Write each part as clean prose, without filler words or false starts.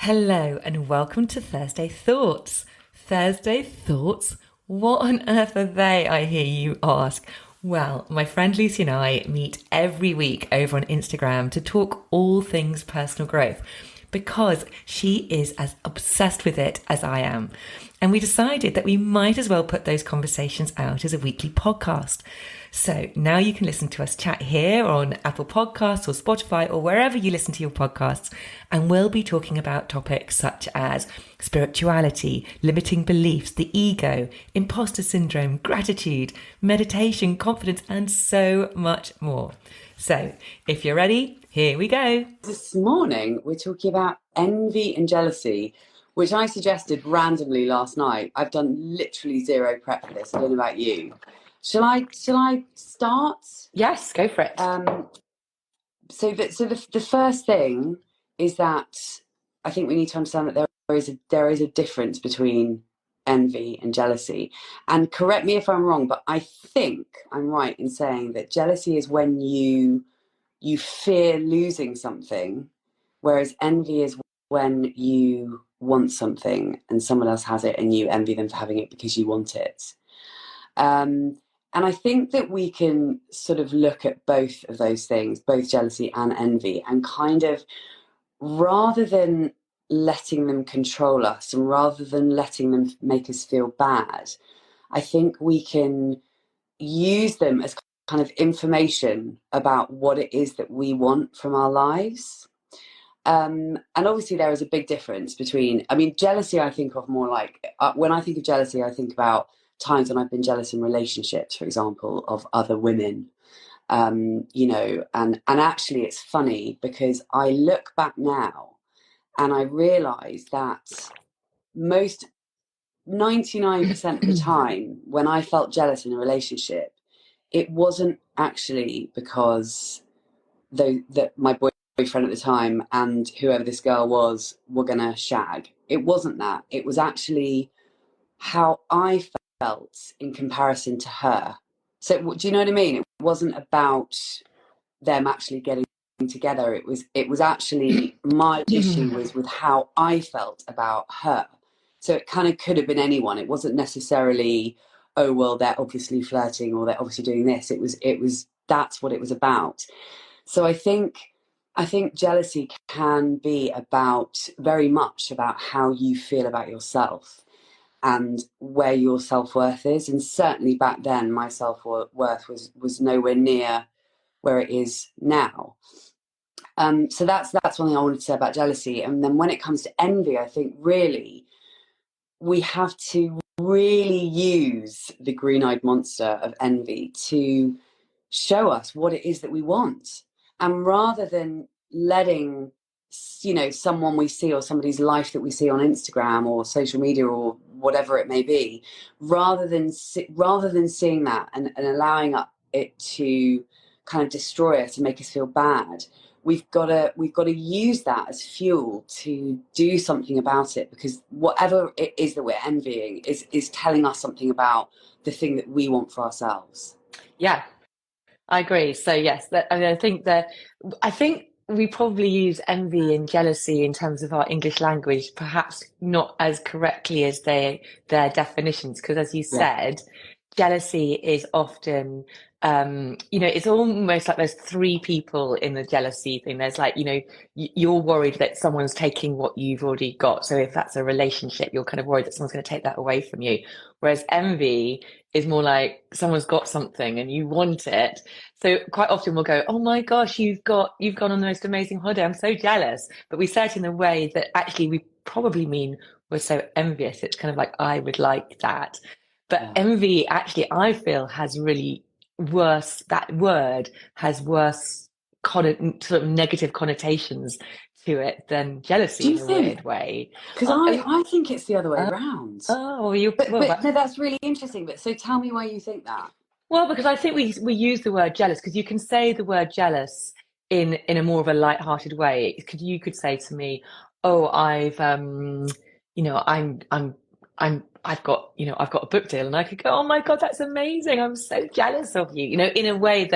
Hello and welcome to Thursday Thoughts. Thursday Thoughts? What on earth are they, I hear you ask? Well, my friend Lucy and I meet every week over on Instagram to talk all things personal growth because she is as obsessed with it as I am. And we decided that we might as well put those conversations out as a weekly podcast. So now you can listen to us chat here on Apple Podcasts or Spotify or wherever you listen to your podcasts. And we'll be talking about topics such as spirituality, limiting beliefs, the ego, imposter syndrome, gratitude, meditation, confidence, and so much more. So if you're ready, here we go. This morning, we're talking about envy and jealousy, which I suggested randomly last night. I've done literally zero prep for this. I don't know about you. Shall I start? Yes, go for it. So the first thing is that I think we need to understand that there is a difference between envy and jealousy. And correct me if I'm wrong, but I think I'm right in saying that jealousy is when you fear losing something, whereas envy is when you want something and someone else has it and you envy them for having it because you want it. And I think that we can sort of look at both of those things, both jealousy and envy, and kind of, rather than letting them control us and rather than letting them make us feel bad, I think we can use them as kind of information about what it is that we want from our lives. And obviously there is a big difference between, jealousy I think of more like, when I think of jealousy, I think about times when I've been jealous in relationships, for example, of other women. And actually it's funny because I look back now and I realise that most 99% of the time when I felt jealous in a relationship, it wasn't actually because that my boyfriend at the time and whoever this girl was were gonna shag. It wasn't that. It was actually how I felt in comparison to her. So do you know what I mean? It wasn't about them actually getting together. It was actually my issue was with how I felt about her. So it kind of could have been anyone. It wasn't necessarily, oh well, they're obviously flirting or they're obviously doing this. It was that's what it was about. So I think jealousy can be very much about how you feel about yourself and where your self-worth is. And certainly back then my self-worth was nowhere near where it is now. So that's one thing I wanted to say about jealousy. And then when it comes to envy, I think really we have to really use the green-eyed monster of envy to show us what it is that we want. And rather than letting, someone we see or somebody's life that we see on Instagram or social media or whatever it may be, rather than seeing that and allowing it to kind of destroy us and make us feel bad, we've got to use that as fuel to do something about it, because whatever it is that we're envying is telling us something about the thing that we want for ourselves. Yeah, I agree. So yes, I think we probably use envy and jealousy in terms of our English language, perhaps not as correctly as their definitions, because as you Yeah. said, jealousy is often it's almost like there's three people in the jealousy thing. There's like, you're worried that someone's taking what you've already got. So if that's a relationship, you're kind of worried that someone's going to take that away from you. Whereas envy is more like someone's got something and you want it. So quite often we'll go, oh my gosh, you've gone on the most amazing holiday. I'm so jealous. But we say it in a way that actually we probably mean we're so envious. It's kind of like, I would like that. But Yeah. envy actually, I feel, has really that word has worse sort of negative connotations to it than jealousy Do in you a think? weird way. Because Oh, I think it's the other way around. oh, you But no, that's really interesting. But so tell me why you think that. well, because I think we use the word jealous because you can say the word jealous in a more of a light-hearted way. You could say to me, "Oh, I've got a book deal," and I could go, "Oh my God, that's amazing! I'm so jealous of you." In a way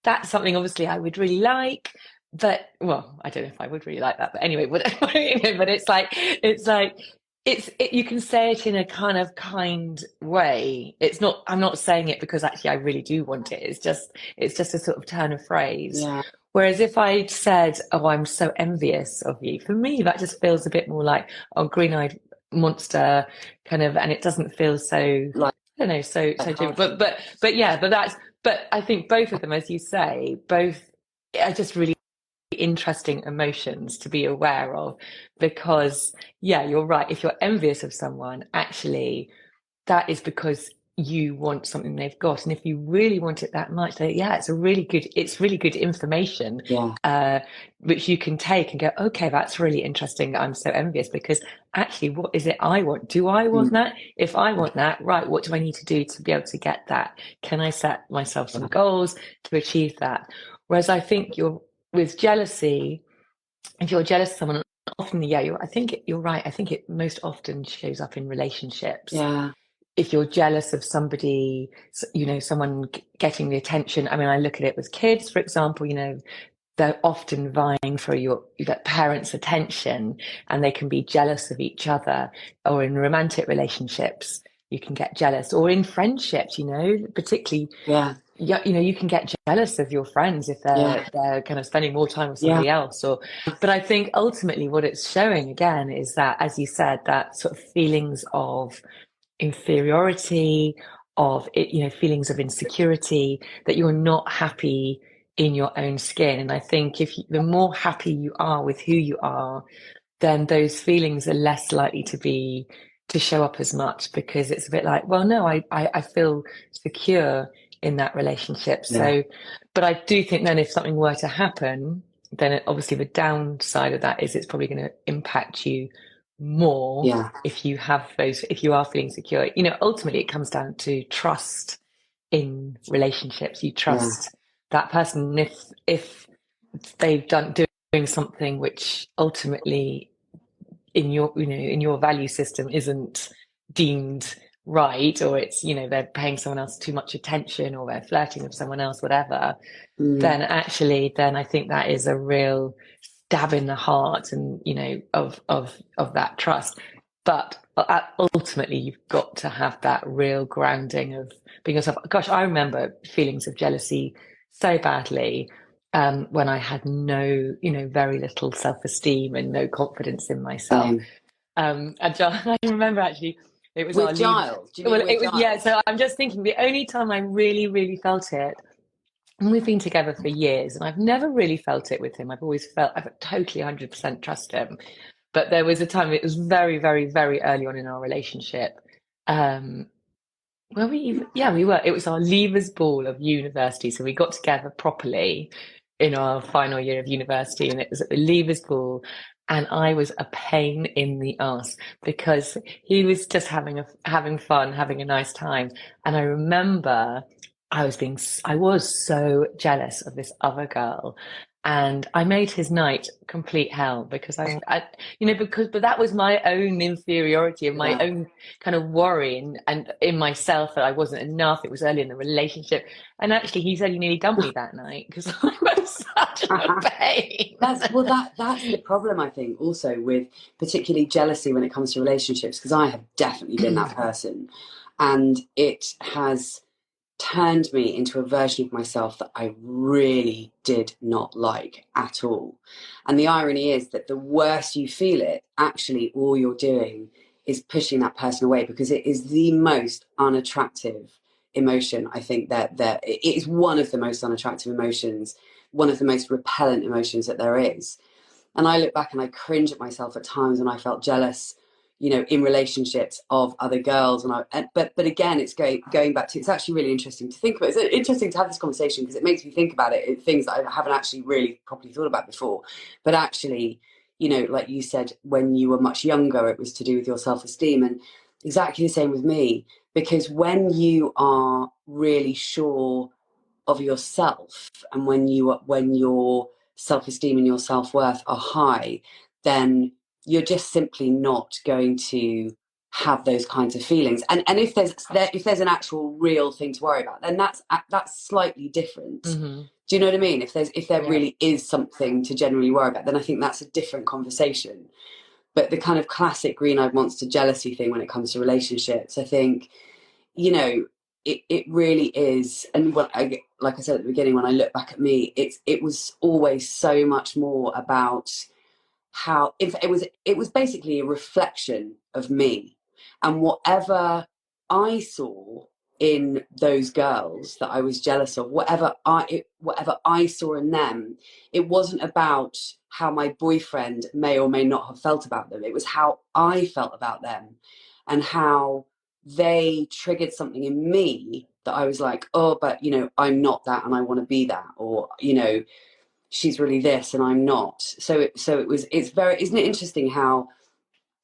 that's something obviously I would really like, but well, I don't know if I would really like that, but anyway, but but you can say it in a kind of kind way. It's not, I'm not saying it because actually I really do want it. It's just a sort of turn of phrase. Yeah, Whereas if I said, "Oh, I'm so envious of you," for me that just feels a bit more like, "Oh, green-eyed monster," kind of, and it doesn't feel so, I like don't know, so true. harsh. But yeah, but I think both of them, as you say, both are just really interesting emotions to be aware of, because yeah, you're right, if you're envious of someone, actually that is because you want something they've got, and if you really want it that much, then yeah, it's really good information, Yeah, uh which you can take and go, okay, that's really interesting, I'm so envious, because actually what is it I want? Do I want mm, that? If I want that, right, what do I need to do to be able to get that? Can I set myself some goals to achieve that? Whereas I think you're with jealousy, if you're jealous of someone, often, yeah, I think you're right. I think it most often shows up in relationships. yeah, If you're jealous of somebody, someone getting the attention. I mean, I look at it with kids, for example, they're often vying for your parents' attention, and they can be jealous of each other, or in romantic relationships, you can get jealous, or in friendships, particularly, yeah, yeah, you can get jealous of your friends if they're yeah, they're kind of spending more time with yeah, somebody else. Or, but I think ultimately what it's showing again is that, as you said, that sort of feelings of inferiority, of it, feelings of insecurity, that you're not happy in your own skin. And I think the more happy you are with who you are, then those feelings are less likely to show up as much, because it's a bit like, well, no, I feel secure in that relationship. yeah, So, but I do think then if something were to happen, then obviously the downside of that is it's probably going to impact you more yeah, if you are feeling secure. Ultimately it comes down to trust in relationships. You yeah, trust that person. And if they've doing something which ultimately in your value system isn't deemed right, or it's, they're paying someone else too much attention, or they're flirting with someone else, whatever, mm, then I think that is a real stab in the heart, and of that trust. But ultimately you've got to have that real grounding of being yourself. Gosh, I remember feelings of jealousy so badly, when I had no, very little self-esteem and no confidence in myself. same. And John, I remember actually, it was our With leavers. Giles, do you mean Well, with it was, yeah. Giles? So I'm just thinking, the only time I really, really felt it, and we've been together for years, and I've never really felt it with him. I've always felt I've totally 100% trust him. But there was a time, it was very, very, very early on in our relationship. Um, were we even? Yeah, we were. It was our leavers ball of university. So we got together properly in our final year of university, and it was at the leavers ball. And I was a pain in the ass, because he was just having fun, having a nice time. And I remember I was so jealous of this other girl. And I made his night complete hell, because but that was my own inferiority and my Yeah. own kind of worry, and in myself, that I wasn't enough. It was early in the relationship. And actually, he said he nearly dumped me that night because I was such a pain. That's the problem, I think, also with particularly jealousy when it comes to relationships, because I have definitely been that person, and it has turned me into a version of myself that I really did not like at all. And the irony is that the worse you feel it, actually all you're doing is pushing that person away, because it is the most unattractive emotion. I think that it is one of the most unattractive emotions, one of the most repellent emotions that there is. And I look back and I cringe at myself at times when I felt jealous, in relationships of other girls. But again, it's going back to, it's actually really interesting to think about. It's interesting to have this conversation because it makes me think about it, things that I haven't actually really properly thought about before. But actually, like you said, when you were much younger, it was to do with your self-esteem, and exactly the same with me. Because when you are really sure of yourself, and when your self-esteem and your self-worth are high, then you're just simply not going to have those kinds of feelings. And if there's an actual real thing to worry about, then that's slightly different. Hmm. Do you know what I mean? If there Yeah. really is something to genuinely worry about, then I think that's a different conversation. But the kind of classic green-eyed monster jealousy thing when it comes to relationships, I think, you know, it really is. And like I said at the beginning, when I look back at me, it was always so much more about how, if it was basically a reflection of me, and whatever I saw in those girls that I was jealous of, whatever I saw in them, it wasn't about how my boyfriend may or may not have felt about them. It was how I felt about them, and how they triggered something in me that I was like, oh, but I'm not that, and I want to be that, or she's really this and I'm not. It's very, isn't it interesting how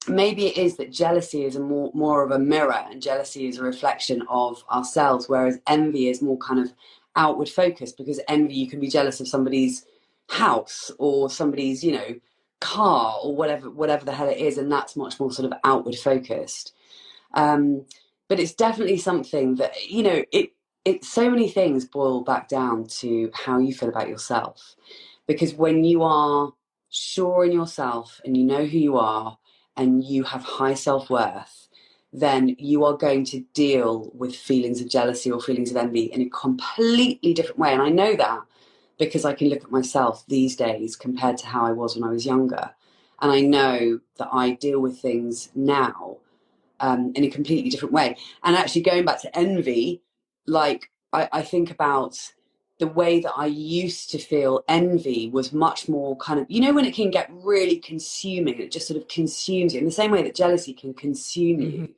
maybe it is that jealousy is more of a mirror, and jealousy is a reflection of ourselves, whereas envy is more kind of outward focused, because envy, you can be jealous of somebody's house or somebody's, car, or whatever the hell it is, and that's much more sort of outward focused. But it's definitely something that, so many things boil back down to how you feel about yourself. Because when you are sure in yourself and you know who you are and you have high self-worth, then you are going to deal with feelings of jealousy or feelings of envy in a completely different way. And I know that because I can look at myself these days compared to how I was when I was younger. And I know that I deal with things now in a completely different way. And actually, going back to envy, like I think about the way that I used to feel envy was much more kind of, when it can get really consuming, it just sort of consumes you in the same way that jealousy can consume you.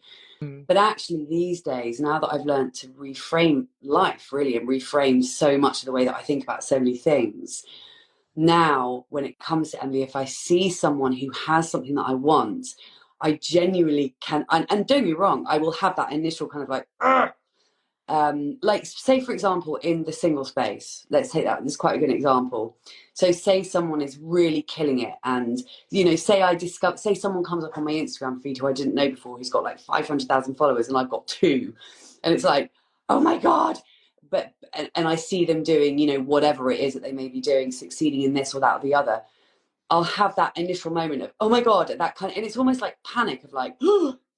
Mm-hmm. But actually, these days, now that I've learned to reframe life really, and reframe so much of the way that I think about so many things, now when it comes to envy, if I see someone who has something that I want, I genuinely can, and don't get me wrong, I will have that initial kind of like, like say for example in the single space, let's take that, this is quite a good example. So say someone is really killing it, and say someone comes up on my Instagram feed who I didn't know before, who's got like 500,000 followers and I've got 2, and it's like, oh my god. But and I see them doing whatever it is that they may be doing, succeeding in this or that or the other, I'll have that initial moment of, oh my god, that kind of, and it's almost like panic of like,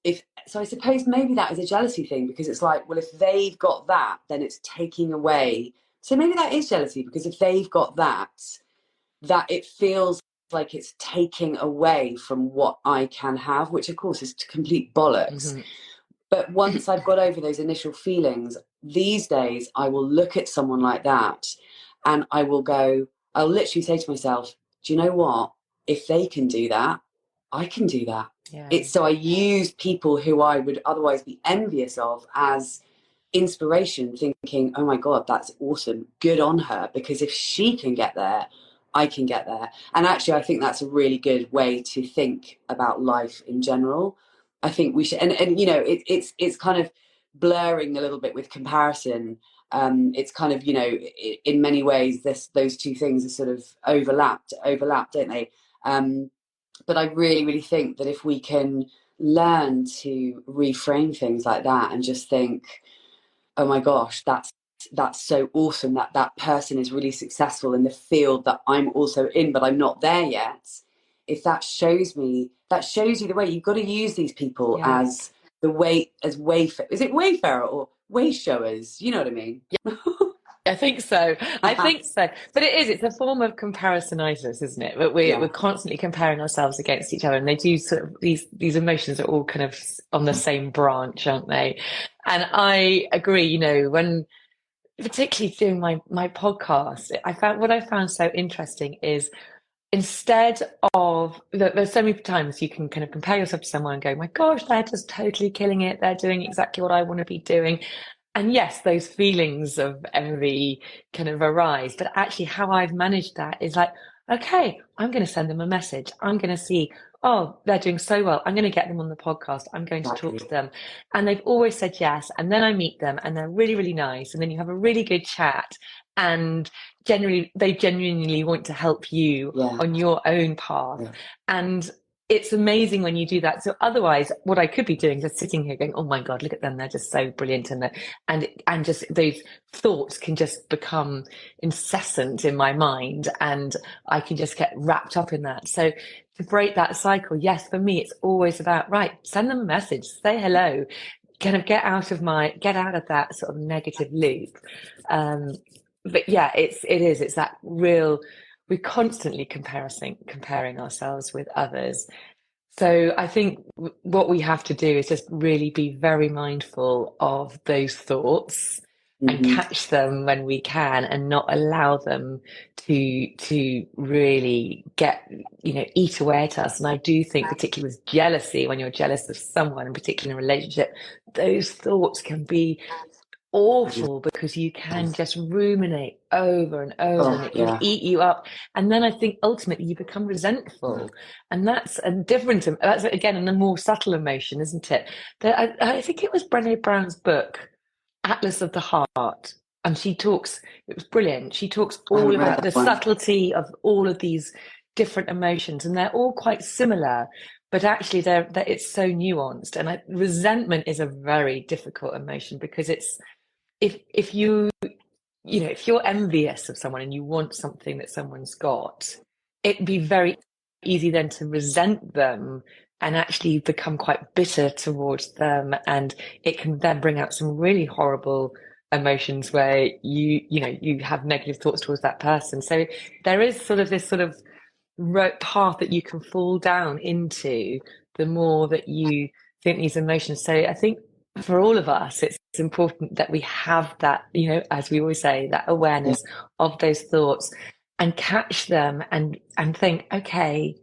if so, I suppose maybe that is a jealousy thing, because it's like, well, if they've got that, then it's taking away. So maybe that is jealousy, because if they've got that, that it feels like it's taking away from what I can have, which of course is complete bollocks. Mm-hmm. But once I've got over those initial feelings, these days I will look at someone like that and I'll literally say to myself, do you know what? If they can do that, I can do that. Yeah. So I use people who I would otherwise be envious of as inspiration, thinking, oh my God, that's awesome. Good on her. Because if she can get there, I can get there. And actually, I think that's a really good way to think about life in general. I think we should, and it's kind of blurring a little bit with comparison. It's kind of, in many ways, those two things are sort of overlapped, don't they? But I really, really think that if we can learn to reframe things like that and just think, oh my gosh, that's so awesome that that person is really successful in the field that I'm also in, but I'm not there yet. If that shows me, that shows you the way. You've got to use these people Yeah. as wayfarer. Is it wayfarer or way showers? You know what I mean? I think so. I think so. But it's a form of comparisonitis, isn't it? But we're Yeah, constantly comparing ourselves against each other, and they do sort of these emotions are all kind of on the same branch, aren't they? And I agree, when particularly doing my podcast, I found so interesting is instead of there's so many times you can kind of compare yourself to someone and go, my gosh, they're just totally killing it. They're doing exactly what I want to be doing. And yes, those feelings of envy kind of arise, but actually how I've managed that is like, okay, I'm going to send them a message. I'm going to see, oh, they're doing so well. I'm going to get them on the podcast. I'm going to talk exactly. to them. And they've always said yes. And then I meet them and they're really, really nice. And then you have a really good chat. And they genuinely want to help you Yeah, on your own path. yeah. And it's amazing when you do that. So otherwise, what I could be doing is just sitting here going, "Oh my God, look at them! They're just so brilliant," and just those thoughts can just become incessant in my mind, and I can just get wrapped up in that. So to break that cycle, yes, for me, it's always about right. Send them a message, say hello, kind of get out of that sort of negative loop. Um, but yeah, it's that real. We're constantly comparing ourselves with others, so I think what we have to do is just really be very mindful of those thoughts and Hmm. catch them when we can, and not allow them to really get, eat away at us. And I do think, particularly with jealousy, when you're jealous of someone, and particularly in a relationship, those thoughts can be awful because you can just ruminate over and over, and Oh it can yeah. eat you up. And then I think ultimately you become resentful, and that's a different, that's again a more subtle emotion, isn't it? I think it was Brené Brown's book, Atlas of the Heart, and it was brilliant. She talks I all haven't read about that the one. subtlety of all of these different emotions, and they're all quite similar, but actually it's so nuanced. And resentment is a very difficult emotion, because it's, if if you're envious of someone and you want something that someone's got, it'd be very easy then to resent them and actually become quite bitter towards them, and it can then bring out some really horrible emotions where you have negative thoughts towards that person. So there is sort of this sort of path that you can fall down into the more that you think these emotions. So I think for all of us, it's important that we have that, as we always say, that Yeah. awareness of those thoughts, and catch them, and think, okay,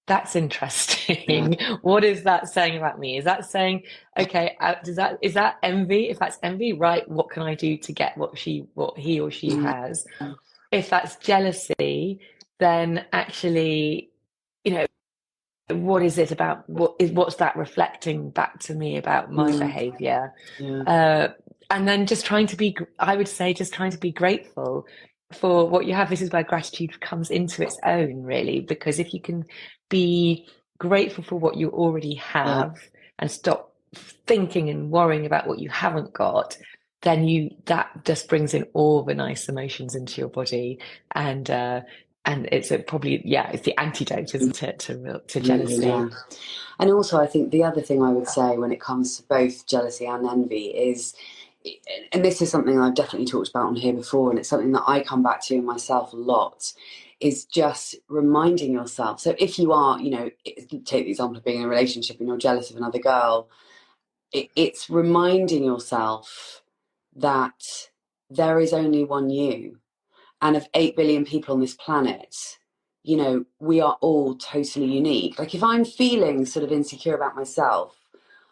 that's Yeah. interesting. What is that saying about me? Is that saying, okay, is that envy? If that's envy, right, what can I do to get what he or she Mm. has? If that's jealousy, then actually, you know, what is it about? What's that reflecting back to me about my Mm. behavior? Yeah. Uh, and then just trying to be, I would say, just trying to be grateful for what you have. This is where gratitude comes into its own, really, because if you can be grateful for what you already Yeah. have and stop thinking and worrying about what you haven't got, then that just brings in all the nice emotions into your body. And it's probably, yeah, it's the antidote, isn't it, to Absolutely, jealousy. yeah. And also, I think the other thing I would say when it comes to both jealousy and envy is, and this is something I've definitely talked about on here before, and it's something that I come back to in myself a lot, is just reminding yourself. So if you are, take the example of being in a relationship and you're jealous of another girl, it's reminding yourself that there is only one you, and of 8 billion people on this planet, we are all totally unique. Like if I'm feeling sort of insecure about myself,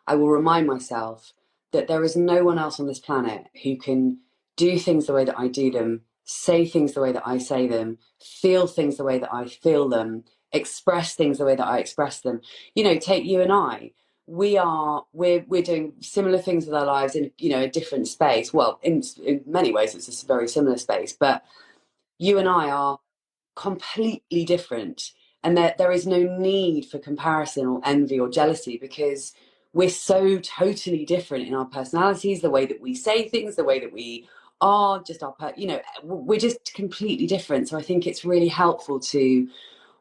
I will remind myself that there is no one else on this planet who can do things the way that I do them, say things the way that I say them, feel things the way that I feel them, express things the way that I express them. Take you and I. We're doing similar things with our lives in a different space. Well, in many ways it's a very similar space, but you and I are completely different, and there is no need for comparison or envy or jealousy, because we're so totally different in our personalities, the way that we say things, the way that we are, just we're just completely different. So I think it's really helpful to,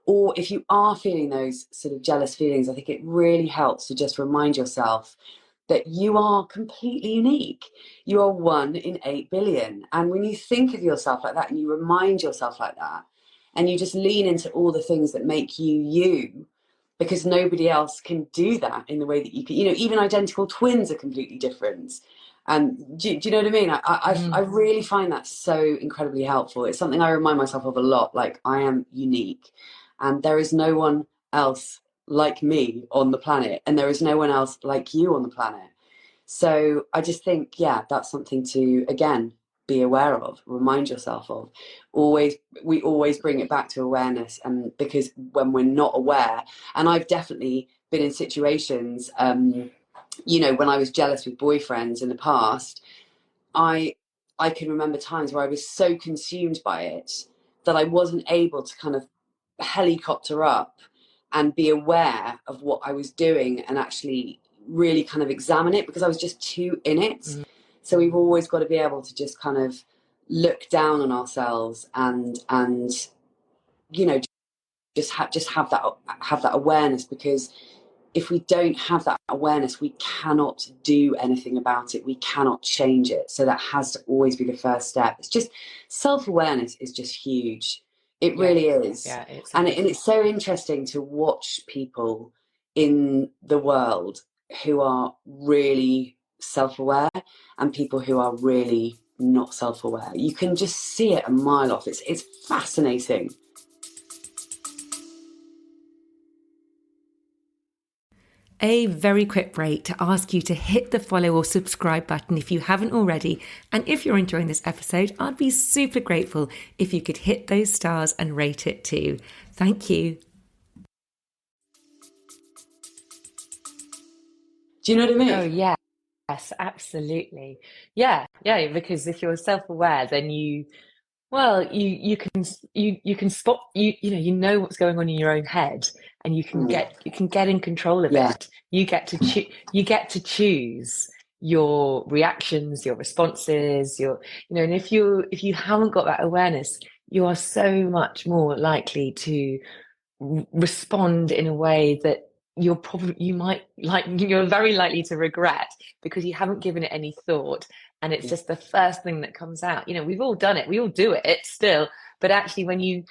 or if you are feeling those sort of jealous feelings, I think it really helps to just remind yourself that you are completely unique. You are 1 in 8 billion. And when you think of yourself like that and you remind yourself like that, and you just lean into all the things that make you you, because nobody else can do that in the way that you can, even identical twins are completely different. And do you know what I mean? I Mm. really find that so incredibly helpful. It's something I remind myself of a lot. Like, I am unique, and there is no one else like me on the planet, and there is no one else like you on the planet. So I just think, yeah, that's something to, again, be aware of, remind yourself of. We always bring it back to awareness, and because when we're not aware, and I've definitely been in situations, when I was jealous with boyfriends in the past, I I can remember times where I was so consumed by it that I wasn't able to kind of helicopter up and be aware of what I was doing and actually really kind of examine it, because I was just too in it. So we've always got to be able to just kind of look down on ourselves and you know, just have that awareness, because if we don't have that awareness, we cannot do anything about it. We cannot change it. So that has to always be the first step. It's just, self-awareness is just huge. It really is. Yeah, and it's so interesting to watch people in the world who are really self-aware and people who are really not self-aware. You can just see it a mile off. It's fascinating. A very quick break to ask you to hit the follow or subscribe button if you haven't already. And if you're enjoying this episode, I'd be super grateful if you could hit those stars and rate it too. Thank you. Do you know what I mean? Oh, yeah. Yes, absolutely. Yeah, because if you're self-aware, then you can spot you know what's going on in your own head, and you can get in control of it. You get to choose your reactions, your responses, and if you haven't got that awareness, you are so much more likely to respond in a way that you're very likely to regret, because you haven't given it any thought, and it's just the first thing that comes out. We've all done it, we all do it still, but actually when you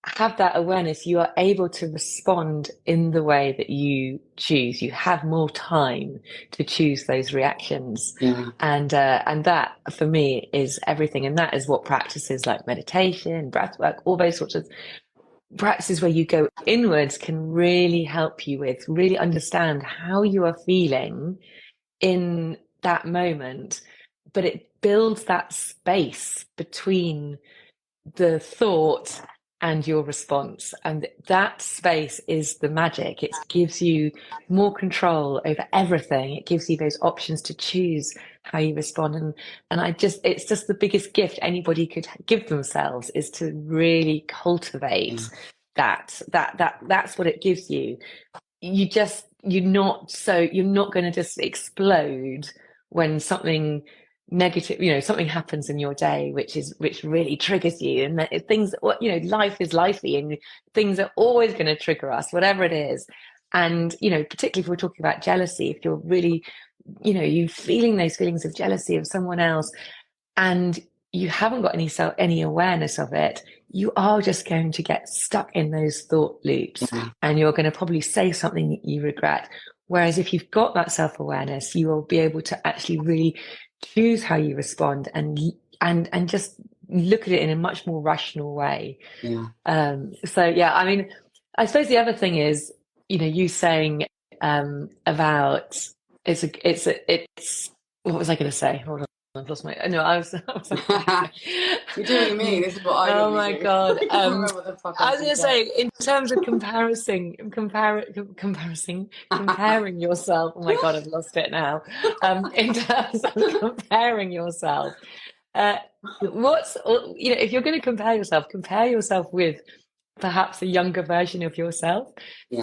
have that awareness, you are able to respond in the way that you choose. You have more time to choose those reactions. And that for me is everything, and that is what practices like meditation, breath work, all those sorts of practices where you go inwards can really help you with, really understand how you are feeling in that moment. But it builds that space between the thought and your response, and that space is the magic. It gives you more control over everything. It gives you those options to choose how you respond, and it's just the biggest gift anybody could give themselves, is to really cultivate that's what it gives you. You're not going to just explode when something negative, something happens in your day which really triggers you, and that things, life is lifey, and things are always going to trigger us, whatever it is. And particularly if we're talking about jealousy, if you're really, you feeling those feelings of jealousy of someone else, and you haven't got any awareness of it, you are just going to get stuck in those thought loops, and you're going to probably say something that you regret. Whereas if you've got that self-awareness, you will be able to actually really choose how you respond, and just look at it in a much more rational way. I mean, I suppose the other thing is, you saying about it's what was I going to say? Hold on. I've lost my. No, I was You're doing me. This is what I. Oh my god! I was going to say, in terms of comparing yourself. Oh my god, I've lost it now. In terms of comparing yourself, if you're going to compare yourself with perhaps a younger version of yourself.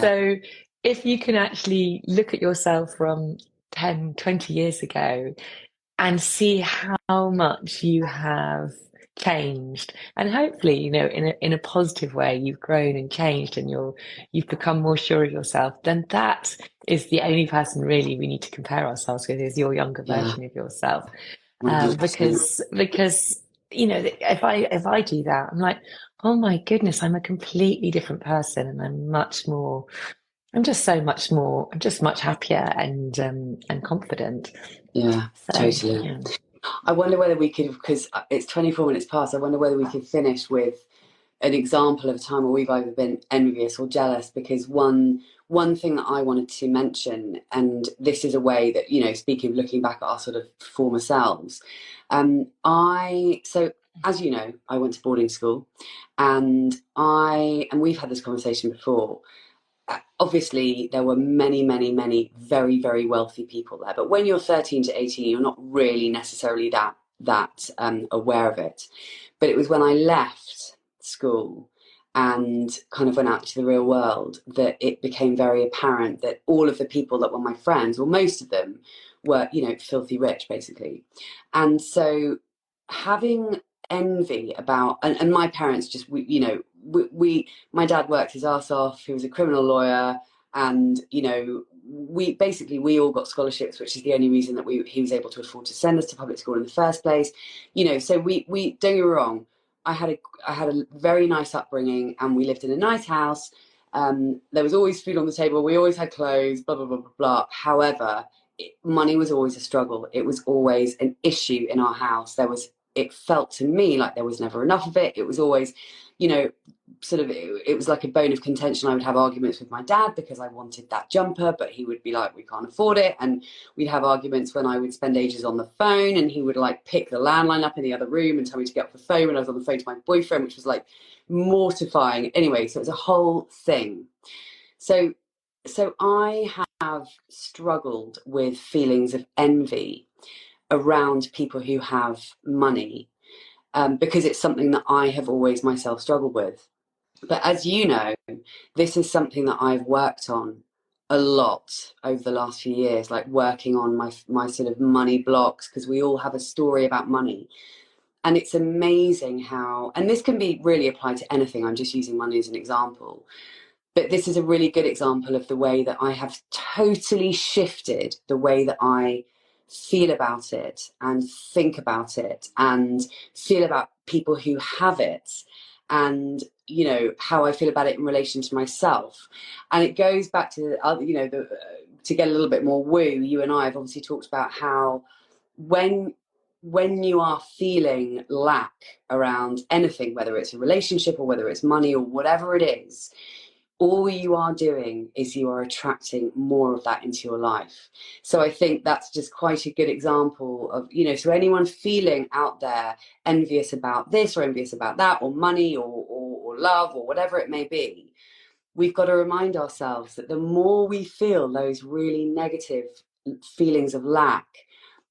So if you can actually look at yourself from 10, 20 years ago and see how much you have changed, and hopefully, in a positive way, you've grown and changed, and you've become more sure of yourself, then that is the only person really we need to compare ourselves with, is your younger version of yourself. Because if I do that, I'm like, oh my goodness, I'm a completely different person, and I'm just much happier and confident. Totally. I wonder whether we could, because it's 24 minutes past, I wonder whether we could finish with an example of a time where we've either been envious or jealous, because one thing that I wanted to mention, and this is a way that, speaking of looking back at our sort of former selves, so as you know, I went to boarding school, and we've had this conversation before. Obviously, there were many, many, many very, very wealthy people there. But when you're 13 to 18, you're not really necessarily that aware of it. But it was when I left school and kind of went out to the real world, that it became very apparent that all of the people that were my friends, or most of them, were, you know, filthy rich, basically. And so having envy about, and my parents just, my dad worked his ass off. He was a criminal lawyer, and, you know, we all got scholarships, which is the only reason that he was able to afford to send us to public school in the first place. You know, so we don't get me wrong, I had a very nice upbringing, and we lived in a nice house. There was always food on the table. We always had clothes, blah, blah, blah, blah, blah. However, money was always a struggle. It was always an issue in our house. It felt to me like there was never enough of it. It was always, you know, sort of, it was like a bone of contention. I would have arguments with my dad because I wanted that jumper, but he would be like, we can't afford it. And we'd have arguments when I would spend ages on the phone, and he would like pick the landline up in the other room and tell me to get off the phone when I was on the phone to my boyfriend, which was like mortifying. Anyway, so it was a whole thing. So I have struggled with feelings of envy around people who have money, because it's something that I have always myself struggled with. But as you know, this is something that I've worked on a lot over the last few years, like working on my sort of money blocks, because we all have a story about money. And it's amazing how, and this can be really applied to anything, I'm just using money as an example, but this is a really good example of the way that I have totally shifted the way that I feel about it and think about it and feel about people who have it, and, you know, how I feel about it in relation to myself. And it goes back to, you know, to get a little bit more woo, you and I have obviously talked about how when you are feeling lack around anything, whether it's a relationship or whether it's money or whatever it is, all you are doing is you are attracting more of that into your life. So I think that's just quite a good example of, you know, so anyone feeling out there envious about this or envious about that, or money or love or whatever it may be, we've got to remind ourselves that the more we feel those really negative feelings of lack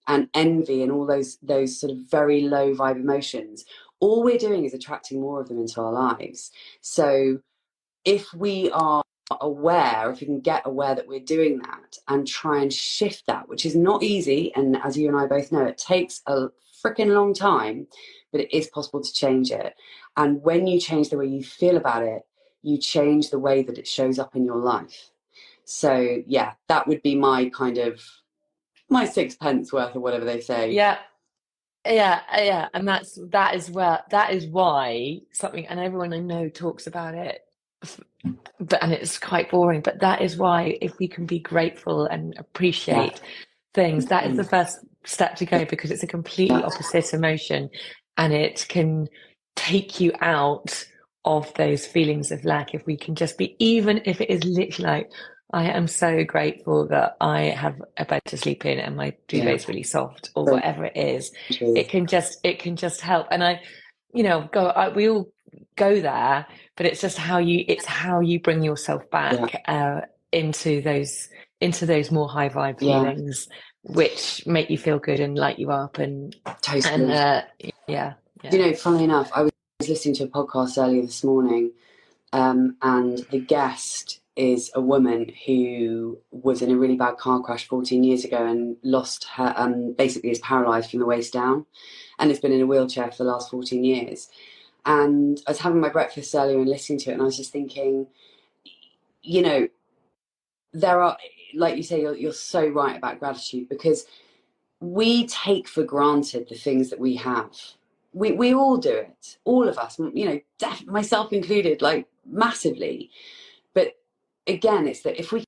and envy and all those sort of very low vibe emotions, all we're doing is attracting more of them into our lives. So if we are aware, if we can get aware that we're doing that and try and shift that, which is not easy, and as you and I both know, it takes a freaking long time, but it is possible to change it. And when you change the way you feel about it, you change the way that it shows up in your life. So yeah, that would be my kind of, my sixpence worth, or whatever they say. Yeah. And that is why something, and everyone I know talks about it, but and it's quite boring, but that is why, if we can be grateful and appreciate things, that is the first step to go, because it's a completely opposite emotion, and it can take you out of those feelings of lack. If we can just be, even if it is literally like, I am so grateful that I have a bed to sleep in and my duvet is really soft, or whatever it is, it can just help. And I, you know, we all go there, but it's just how you bring yourself back into those more high vibe feelings, which make you feel good and light you up. And you know, funnily enough, I was listening to a podcast earlier this morning, and the guest is a woman who was in a really bad car crash 14 years ago and lost her, basically is paralysed from the waist down, and has been in a wheelchair for the last 14 years. And I was having my breakfast earlier and listening to it, and I was just thinking, you know, there are, like you say, you're so right about gratitude, because we take for granted the things that we have. We all do it, all of us, you know, myself included, like massively. But again, it's that if we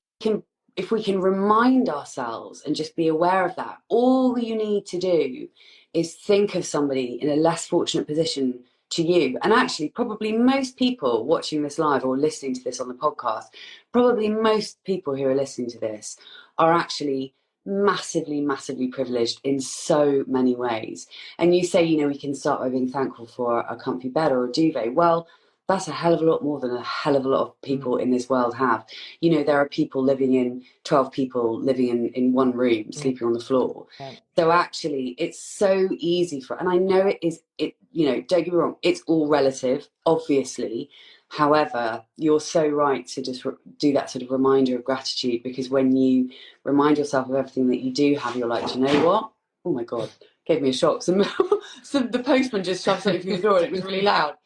can remind ourselves and just be aware of that, all you need to do is think of somebody in a less fortunate position to you. And actually, probably most people watching this live or listening to this on the podcast, probably most people who are listening to this are actually massively, massively privileged in so many ways. And you say, you know, we can start by being thankful for a comfy bed or a duvet. Well, that's a hell of a lot more than a hell of a lot of people Mm. in this world have. You know, there are people living in 12 people living in one room, sleeping on the floor. Yeah. So actually, it's so easy for, and I know it is, you know, don't get me wrong, it's all relative, obviously. However, you're so right to just do that sort of reminder of gratitude, because when you remind yourself of everything that you do have, you're like, do you know what? Oh my God, gave me a shock. The postman just shoved something through the door and it was really loud.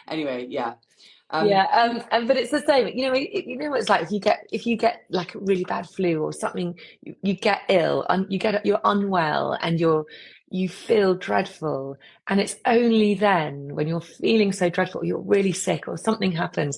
Anyway, yeah. Yeah, but it's the same. You know, you know what it's like if you get like a really bad flu or something, you get ill and you're unwell and you feel dreadful, and it's only then when you're feeling so dreadful, you're really sick or something happens,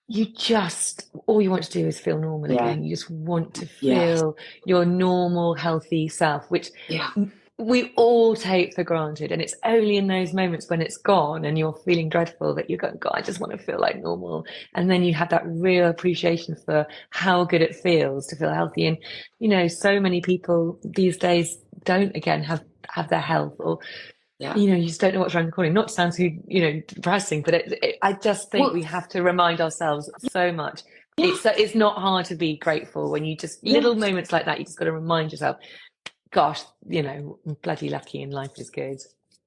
you just all you want to do is feel normal Yeah, again. You just want to yeah, feel your normal, healthy self, which yeah, we all take for granted. And it's only in those moments when it's gone and you're feeling dreadful that you go, God, I just want to feel like normal. And then you have that real appreciation for how good it feels to feel healthy. And, you know, so many people these days don't again have their health, or yeah. you know, you just don't know what's around the corner. Not to sound too, you know, depressing, but I just think Well, we have to remind ourselves so much. yeah, It's not hard to be grateful when you just yeah. little moments like that. You just got to remind yourself, gosh, you know, I'm bloody lucky and life is good.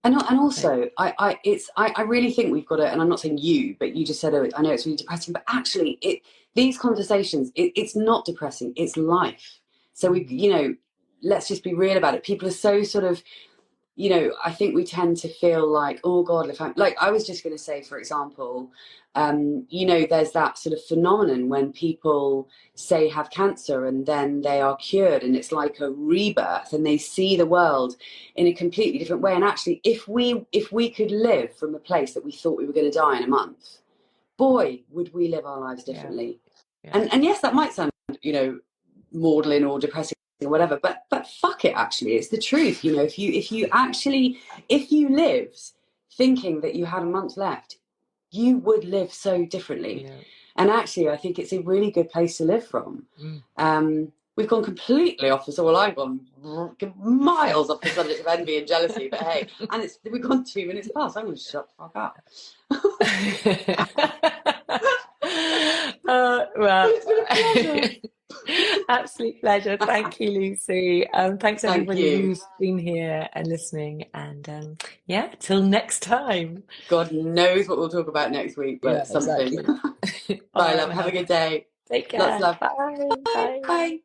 And So, also, I really think we've got to, and I'm not saying you, but you just said, oh, I know it's really depressing, but actually, these conversations, it's not depressing, it's life. So we, mm, you know, let's just be real about it. People are so sort of, you know, I think we tend to feel like, oh God, if I'm like, I was just going to say, for example, you know, there's that sort of phenomenon when people say have cancer and then they are cured, and it's like a rebirth, and they see the world in a completely different way. And actually, if we could live from a place that we thought we were going to die in a month, boy, would we live our lives yeah, differently. yeah, And yes, that might sound, you know, maudlin or depressing or whatever, but fuck it, actually, it's the truth. You know, if you lived thinking that you had a month left, you would live so differently. yeah. And actually, I think it's a really good place to live from. Mm. We've gone completely off the, well, I've gone miles off the subject of envy and jealousy, but hey, and we've gone 2 minutes past. I'm going to shut the fuck up. But Well, it's been a pleasure. absolute pleasure. Thank you, Lucy. Thanks Thank everybody you. who's been here and listening. And yeah, till next time. God knows what we'll talk about next week, Yeah, but something. exactly. All Bye, right, love. my Have a love. good day. Take Lots of care. love. Bye. Bye. Bye. Bye.